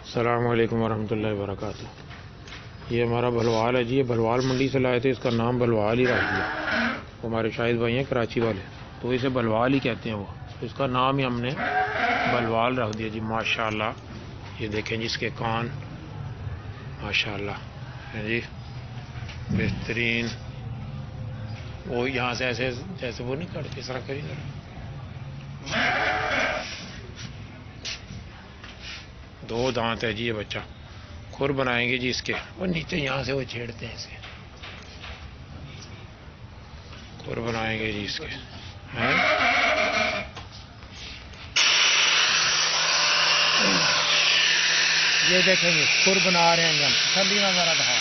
अस्सलामुअलैकुम वरहमतुल्लाहि वबरकातुहू। ये हमारा भलवाल है जी। ये भलवाल मंडी से लाए थे। इसका नाम भलवाल ही रख दिया। वो हमारे शाहिद भाई हैं कराची वाले, तो इसे भलवाल ही कहते हैं वो, तो इसका नाम ही हमने भलवाल रख दिया जी। माशाल्लाह ये देखें जी इसके कान, माशाल्लाह है जी, बेहतरीन। वो यहाँ से ऐसे जैसे वो नहीं करते, इस तरह करिए। दो दांत है जी ये बच्चा। खुर बनाएंगे जी इसके, और नीचे यहाँ से वो छेड़ते हैं इसके, खुर बनाएंगे जी इसके हैं। ये देखेंगे खुर बना रहे हैं हम, ठंडी ना जरा दहा।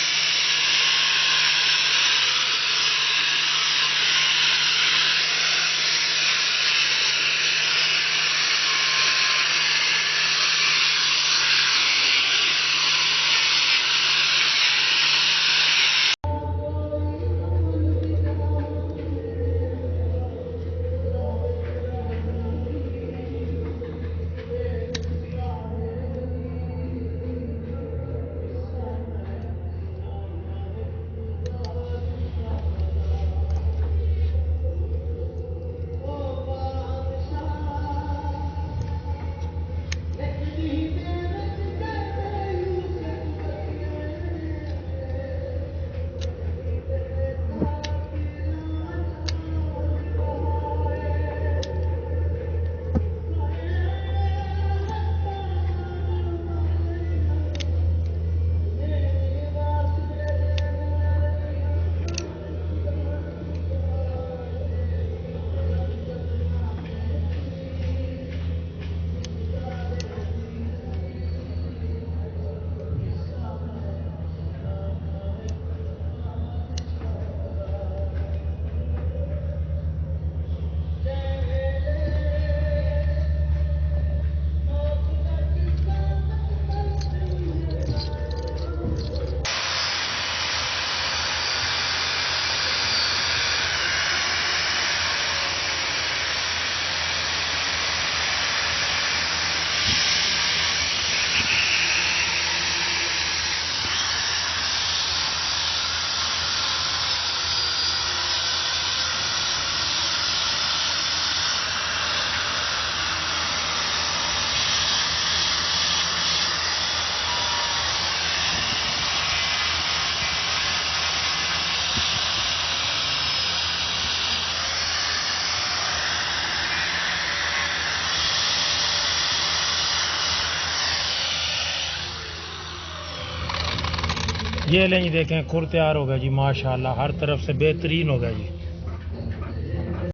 ये लें जी, देखें खुर तैयार हो गया जी। माशाल्लाह हर तरफ से बेहतरीन हो गया जी।